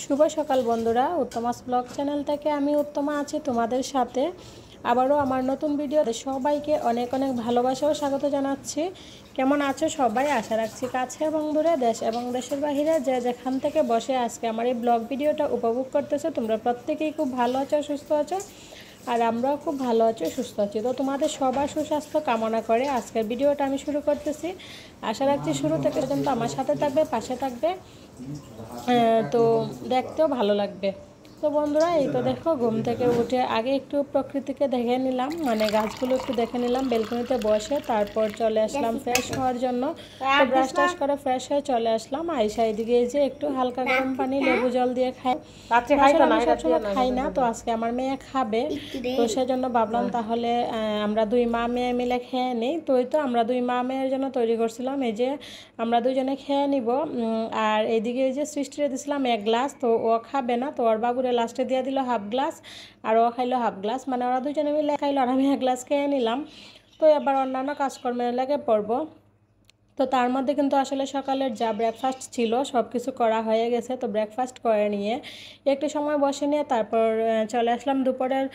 শুভ সকাল বন্ধুরা, Uttamas blog channel থেকে আমি উত্তমা আছি তোমাদের সাথে। আবারও আমার নতুন ভিডিওতে সবাইকে অনেক অনেক ভালোবাসা ও স্বাগত জানাচ্ছি। কেমন আছো সবাই? আশা রাখছি কাছে এবং দূরে, দেশ এবং দেশের বাহিরে যে যেখান থেকে বসে আজকে আমার এই ব্লগ ভিডিওটা উপভোগ করতেছো, তোমরা প্রত্যেকেই খুব ভালো আছো, সুস্থ আছো, আর আমরাও খুব ভালো আছি, সুস্থ আছি। তো তোমাদের সবার সুস্বাস্থ্য কামনা করে আজকের ভিডিওটা আমি শুরু করতেছি। আশা রাখছি শুরু থেকে পর্যন্ত আমার সাথে থাকবে, পাশে থাকবে, তো দেখতেও ভালো লাগবে। তো বন্ধুরা, এই তো দেখো, ঘুম থেকে উঠে আগে একটু প্রকৃতিকে দেখে নিলাম, মানে গাছগুলো একটু দেখে নিলাম বেলকনিতে বসে। তারপর চলে আসলাম ফ্রেশ হওয়ার জন্য। তো ব্রাশ টাশ করে ফ্রেশ হয়ে চলে আসলাম। আইসা এদিকে এই যে একটু হালকা গরম পানি লেবু জল দিয়ে খাই। আমি সবসময় খাই না, তো আজকে আমার মেয়ে খাবে, তো সেজন্য ভাবলাম তাহলে আমরা দুই মা মেয়ে মিলে খেয়ে নিই। তো এই তো আমরা দুই মা মেয়ের জন্য তৈরি করছিলাম, এই যে আমরা দুজনে খেয়ে নিব। আর এইদিকে এই যে সৃষ্টিরে দিছিলাম 1 গ্লাস, তো ও খাবে না, তো ওর বাবুরে লাস্টে দিয়ে দিল হাফ গ্লাস, আর ও খাইলো হাফ গ্লাস, মানে ওরা দুজনে মিলে খাইলো আর আমি 1 গ্লাস খেয়ে নিলাম। তো এবার অন্যান্য কাজকর্মের লেগে পড়বো। তো তার মধ্যে কিন্তু আসলে সকালের যা ব্রেকফাস্ট ছিল সব কিছু করা হয়ে গেছে। তো ব্রেকফাস্ট করে নিয়ে একটু সময় বসে নিয়ে তারপর চলে আসলাম দুপুরের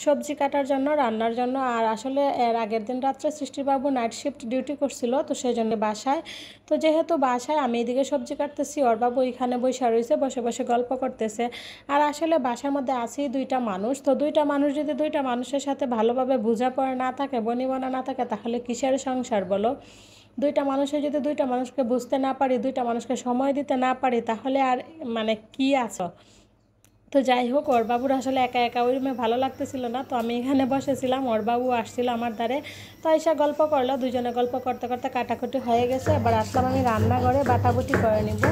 সবজি কাটার জন্য, রান্নার জন্য। আর আসলে এর আগের দিন রাত্রে সৃষ্টিবাবু নাইট শিফট ডিউটি করছিল, তো সেই জন্য বাসায়, তো যেহেতু বাসায় আমি এদিকে সবজি কাটতেছি, ওর বাবু এখানে বসে রয়েছে, বসে বসে গল্প করতেছে। আর আসলে বাসার মধ্যে আছেই 2টা মানুষ, তো 2টা মানুষ যদি 2টা মানুষের সাথে ভালোভাবে বোঝাপড়া না থাকে, বনিবনা না থাকে, তাহলে কিসের সংসার বলো? 2টা মানুষের যদি 2টা মানুষকে বুঝতে না পারি, 2টা মানুষকে সময় দিতে না পারি, তাহলে আর মানে কি আছো? তো যাই হোক, ওর বাবুর আসলে একা একা ওই রুমে ভালো লাগতেছিল না, তো আমি এখানে বসেছিলাম, ওর বাবু আসছিল আমার দ্বারে। তো এসে গল্প করলো, দুজনে গল্প করতে করতে কাটাকুটি হয়ে গেছে। এবার আসলাম আমি রান্নাঘরে বাটাবুটি করে নিব।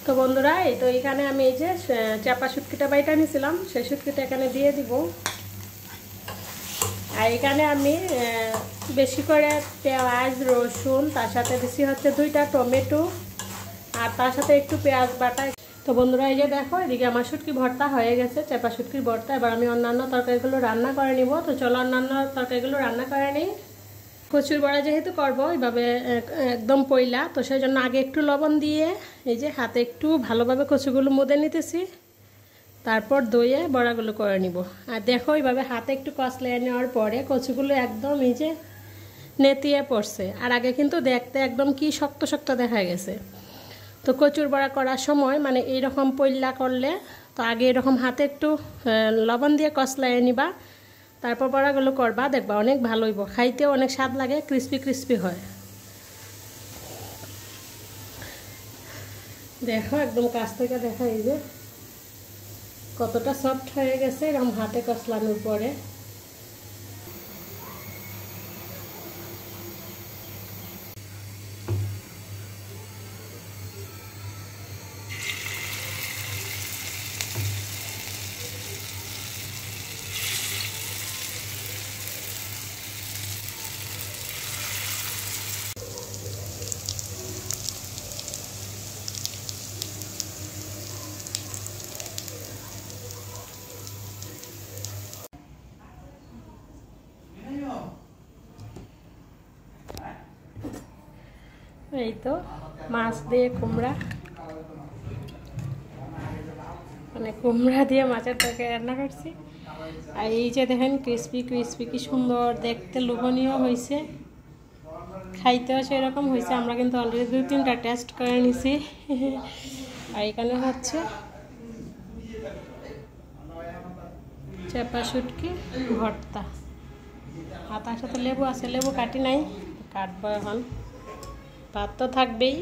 তো বন্ধুরা, এই তো এখানে আমি এই যে চাপা শুটকিটা বাইটা নিয়েছিলাম, সেই শুটকিটা এখানে দিয়ে দিব। আর এখানে আমি বেশি করে পেঁয়াজ, রসুন, তার সাথে দিছি হচ্ছে 2টা টমেটো, আর তার সাথে একটু পেঁয়াজ বাটা। তো বন্ধুরা, এই যে দেখো, এদিকে আমার শুটকি ভর্তা হয়ে গেছে, চাপা শুটকির ভর্তা। এবার আমি অন্যান্য তরকারিগুলো রান্না করে নিব। তো চলো অন্যান্য তরকারিগুলো রান্না করে নিই। কচুর বড়া যেহেতু করবো এইভাবে একদম পয়লা, তো সেই জন্য আগে একটু লবণ দিয়ে এই যে হাতে একটু ভালোভাবে কচুগুলো মুদে নিতেছি, তারপর দইয়ে বড়াগুলো করে নিব। আর দেখো, এইভাবে হাতে একটু কষলিয়ে নেওয়ার পরে কচুগুলো একদম এই যে নেতিয়ে পড়ছে। আর আগে কিন্তু দেখতে একদম কি শক্ত শক্ত দেখা গেছে। তো কচুর বড়া করার সময় মানে এইরকম পয়লা করলে, তো আগে এরকম হাতে একটু লবণ দিয়ে কষলিয়ে নিবা, তারপর বড়াগুলো করবা, দেখবা অনেক ভালো হইব, খাইতেও অনেক স্বাদ লাগে, ক্রিস্পি ক্রিস্পি হয়। দেখো একদম কাছ থেকে দেখা, এই যে কতটা সফট হয়ে গেছে এরকম হাতে কষলানোর পরে। এই তো মাছ দিয়ে কুমড়া, মানে কুমড়া দিয়ে মাছের তরকারি রান্না করছি। আর এই যে দেখেন ক্রিস্পি ক্রিস্পি, কি সুন্দর দেখতে, লোভনীয় হয়েছে, খাইতেও সেরকম হয়েছে। আমরা কিন্তু অলরেডি 2-3টা টেস্ট করে নিছি। আর এখানে হচ্ছে চাপা শুটকি ভর্তা, আর তার সাথে লেবু আছে, লেবু কাটি নাই, কাটবো এখন। তো ভাত তো থাকবেই।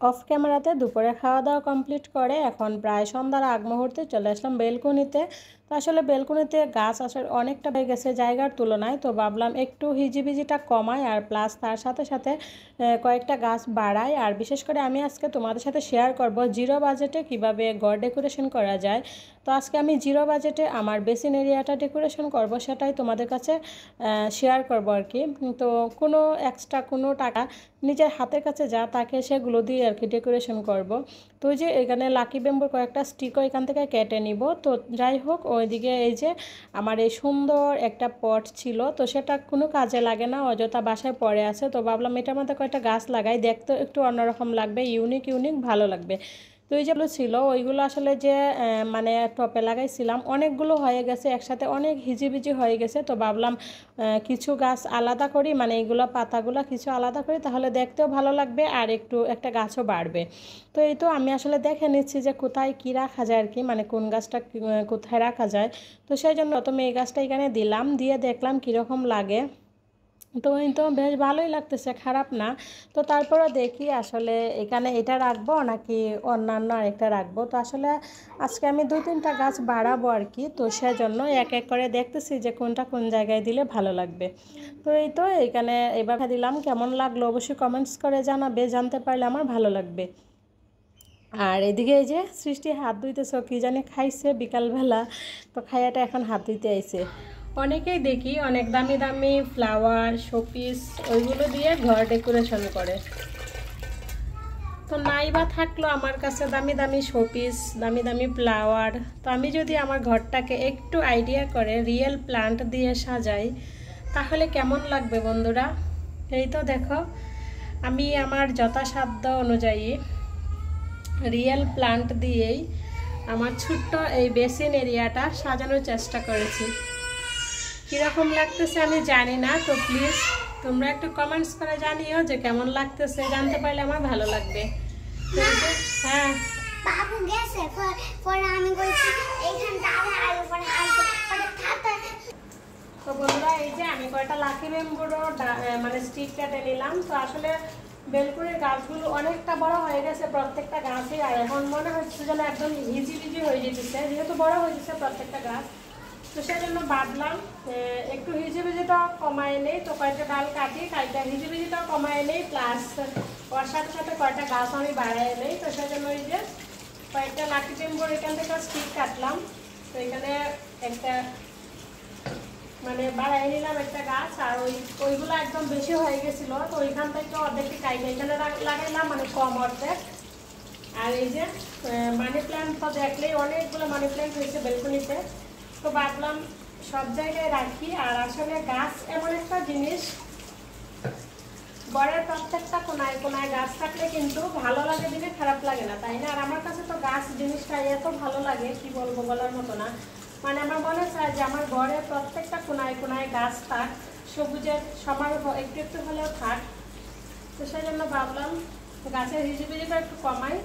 অফ ক্যামেরাতে দুপুরে খাওয়া দাওয়া কমপ্লিট করে এখন প্রায় সন্ধ্যার আগ মুহূর্তে চলে আসলাম বেলকনিতে। তো আসলে বেলকনিতে গাছ আসলে অনেকটা হয়ে গেছে জায়গার তুলনায়, তো ভাবলাম একটু হিজিবিজিটা কমাই আর প্লাস তার সাথে সাথে কয়েকটা গাছ বাড়াই। আর বিশেষ করে আমি আজকে তোমাদের সাথে শেয়ার করব জিরো বাজেটে কিভাবে ঘর ডেকোরেশন করা যায়। তো আজকে আমি জিরো বাজেটে আমার বেসিন এরিয়াটা ডেকোরেশন করব, সেটাই তোমাদের কাছে শেয়ার করব আর কি। তো কোনো এক্সট্রা কোনো টাকা নিজের হাতের কাছে যা তাকে সেগুলো দিয়ে আর কি ডেকোরেশন করব। তো ওই যে এখানে লাকি ব্যাম্বুর কয়েকটা স্টিকও এখান থেকে কেটে নিব। তো যাই হোক, ওইদিকে এই যে আমার এই সুন্দর একটা পট ছিল, তো সেটা কোনো কাজে লাগে না, অযথা বাসায় পড়ে আছে। তো ভাবলাম এটার মধ্যে কয়েকটা গাছ লাগাই, দেখতে একটু অন্যরকম লাগবে, ইউনিক ইউনিক ভালো লাগবে। তো এই যেগুলো ছিল ওইগুলো আসলে যে মানে টপে লাগাইছিলাম অনেকগুলো হয়ে গেছে একসাথে, অনেক হিজিবিজি হয়ে গেছে। তো ভাবলাম কিছু গাছ আলাদা করি, মানে এইগুলো পাতাগুলো কিছু আলাদা করি, তাহলে দেখতেও ভালো লাগবে আর একটু একটা গাছও বাড়বে। তো এই তো আমি আসলে দেখে নিচ্ছি যে কোথায় কী রাখা যায় আর কি, মানে কোন গাছটা কোথায় রাখা যায়। তো সেই জন্য প্রথমে এই গাছটা এখানে দিলাম, দিয়ে দেখলাম কীরকম লাগে। তো এই তো বেশ ভালোই লাগতেছে, খারাপ না। তো তারপরে দেখি আসলে এখানে এটা রাখবো নাকি অন্যান্য আরেকটা রাখবো। তো আসলে আজকে আমি 2-3টা গাছ বাড়াবো আর কি, তো সেজন্য এক এক করে দেখতেছি যে কোনটা কোন জায়গায় দিলে ভালো লাগবে। তো এই তো এখানে এবার দিলাম, কেমন লাগলো অবশ্যই কমেন্টস করে জানাবে, জানতে পারলে আমার ভালো লাগবে। আর এদিকে এই যে সৃষ্টি হাত ধুইতেছে, কি জানি খাইছে বিকালবেলা, তো খাইয়াটা এখন হাত ধুইতে আইছে। অনেকেই দেখি অনেক দামি দামি ফ্লাওয়ার শোপিস ওইগুলো দিয়ে ঘর ডেকোরেশন করে, তো নাই বা থাকলো আমার কাছে দামি দামি শোপিস দামি দামি ফ্লাওয়ার। তো আমি যদি আমার ঘরটাকে একটু আইডিয়া করে রিয়েল প্লান্ট দিয়ে সাজাই তাহলে কেমন লাগবে বন্ধুরা। এই তো দেখো আমি আমার যথাসাধ্য অনুযায়ী রিয়েল প্লান্ট দিয়েই আমার ছোট্ট এই বেসিন এরিয়াটা সাজানোর চেষ্টা করেছি। কীরকম লাগতেছে আমি জানি না, তো প্লিজ তোমরা একটু কমেন্টস করে জানিও যে কেমন লাগতেছে, জানতে পারলে আমার ভালো লাগবে। হ্যাঁ বাবু গেছে পরে আমি বলছি এইখানটা আর পরে তো বন্ধুরা এই যে আমি কয়টা লাকি ব্যাম্বুরও মানে স্টিক কেটে নিলাম। তো আসলে বেলকুনির গাছগুলো অনেকটা বড় হয়ে গেছে প্রত্যেকটা গাছই, আর এখন মনে হচ্ছে যেন একদম হিজিবিজি হয়ে যেতেছে, যেহেতু বড় হয়ে গেছে প্রত্যেকটা গাছ। তো সেই জন্য ভাবলাম একটু হিজিবিজিটাও কমায় নেই, তো কয়েকটা ডাল কাটি কয়েকটা হিজিবিজিটাও কমায় নেই, প্লাস ওর সাথে সাথে কয়েকটা গাছ আমি বাড়াই নেই। তো সেই জন্য ওই যে কয়েকটা লাকি ব্যাম্বুর এখান থেকে স্টিক কাটলাম, তো এখানে একটা মানে বাড়াই নিলাম একটা গাছ, আর ওইগুলো একদম বেশি হয়ে গেছিল, তো ওইখান থেকে অর্ধেকটি কাইটে এখানে লাগাইলাম, মানে কম অর্ধেক। আর এই যে মানি প্ল্যান্ট তো দেখলেই অনেকগুলো মানি প্ল্যান্ট হয়েছে বেলকনিতে, তো ভাবলাম সব জায়গায় রাখি। আর আসলে গাছ এমন একটা জিনিস, ঘরের প্রত্যেকটা কোনায় কোনায় গাছ থাকলে কিন্তু ভালো লাগে, দিলে খারাপ লাগে না, তাই না? আর আমার কাছে তো গাছ জিনিসটা এত ভালো লাগে কি বলবো, বলার মতো না। মানে আমার মনে চায় যে আমার ঘরে প্রত্যেকটা কোনায় কোনায় গাছ থাক, সবুজের সমারোহ একটু একটু হলেও থাক। তো সেই জন্য ভাবলাম গাছের হিজিবিজিটা একটু কমাই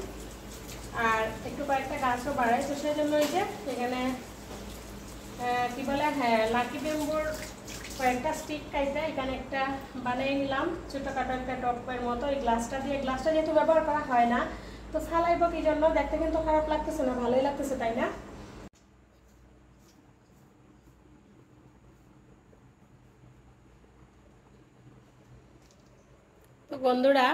আর একটু কয়েকটা গাছও বাড়াই। তো সেই জন্য এই যে এখানে কি বলে, হ্যাঁ লাকি ব্যাম্বুর কয়েকটা স্টিক কাইটা এখানে একটা বানিয়ে নিলাম ছোটোখাটো একটা টপের মতো। এই গ্লাসটা দিয়ে, গ্লাসটা যেহেতু ব্যবহার করা হয় না তো ফালাইব কি জন্য, দেখতে কিন্তু খারাপ লাগতেছে না, ভালোই লাগতেছে, তাই না? তো বন্ধুরা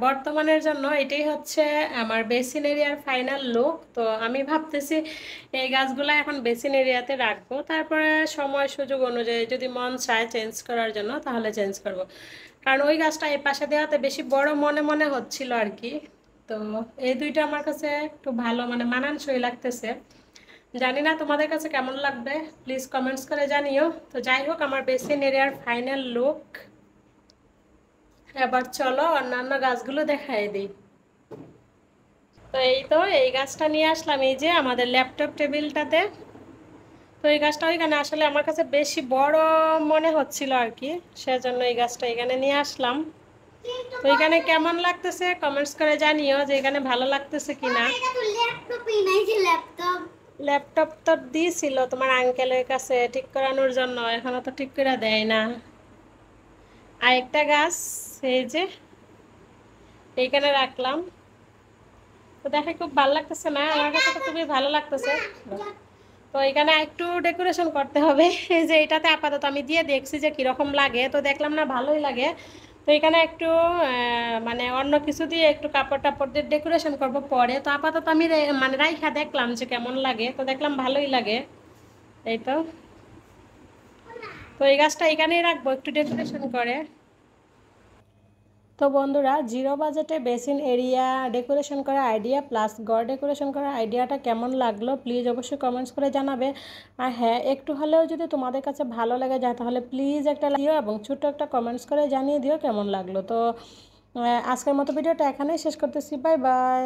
বর্তমানের জন্য এটাই হচ্ছে আমার বেসিন এরিয়ার ফাইনাল লুক। তো আমি ভাবতেছি এই গাছগুলো এখন বেসিন এরিয়াতে রাখবো, তারপরে সময় সুযোগ অনুযায়ী যদি মন চায় চেঞ্জ করার জন্য তাহলে চেঞ্জ করব। কারণ ওই গাছটা এই পাশে দেওয়াতে বেশি বড় মনে মনে হচ্ছিল আর কি। তো এই দুইটা আমার কাছে একটু ভালো মানে মানানসই লাগতেছে। জানি না তোমাদের কাছে কেমন লাগবে, প্লিজ কমেন্টস করে জানিও। তো যাই হোক আমার বেসিন এরিয়ার ফাইনাল লুক। এবার চলো অন্যান্য গাছগুলো দেখাই দিই। তো এই তো এই গাছটা নিয়ে আসলাম এই যে আমাদের ল্যাপটপ টেবিলটাতে। তো এই গাছটা ওইখানে আসলে আমার কাছে বেশি বড় মনে হচ্ছিল আর কি, সেজন্য এই গাছটা এখানে নিয়ে আসলাম। তো এখানে কেমন লাগতেছে কমেন্টস করে জানিও যে এখানে ভালো লাগতেছে কিনা। ল্যাপটপ তো দিয়েছিল তোমার আঙ্কেলের কাছে ঠিক করানোর জন্য, এখনো তো ঠিক করে দেয় না। আরেকটা গাছ এই যে এইখানে রাখলাম। তো দেখে খুব ভালো লাগতেছে না? আমার কাছে তো খুবই ভালো লাগতেছে। তো এখানে একটু ডেকোরেশন করতে হবে। এই যে এটাতে আপাতত আমি দিয়ে দেখছি যে কীরকম লাগে, তো দেখলাম না ভালোই লাগে। তো এখানে একটু মানে অন্য কিছু দিয়ে একটু কাপড় টাপড় দিয়ে ডেকোরেশন করবো পরে। তো আপাতত আমি মানে রাইখা দেখলাম যে কেমন লাগে, তো দেখলাম ভালোই লাগে। এই তো, তো এই গাছটা এখানেই রাখবো একটু ডেকোরেশন করে। তো বন্ধুরা, জিরো বাজেটে বেসিন এরিয়া ডেকোরেশন করার আইডিয়া প্লাস ঘর ডেকোরেশন করার আইডিয়াটা কেমন লাগলো প্লিজ অবশ্যই কমেন্টস করে জানাবে। আর হ্যাঁ, একটু হলেও যদি তোমাদের কাছে ভালো লেগে যায় তাহলে প্লিজ একটা লাইক দিও এবং ছোট্ট একটা কমেন্টস করে জানিয়ে দিও কেমন লাগলো। তো আজকের মতো ভিডিওটা এখানেই শেষ করতেছি। Bye bye.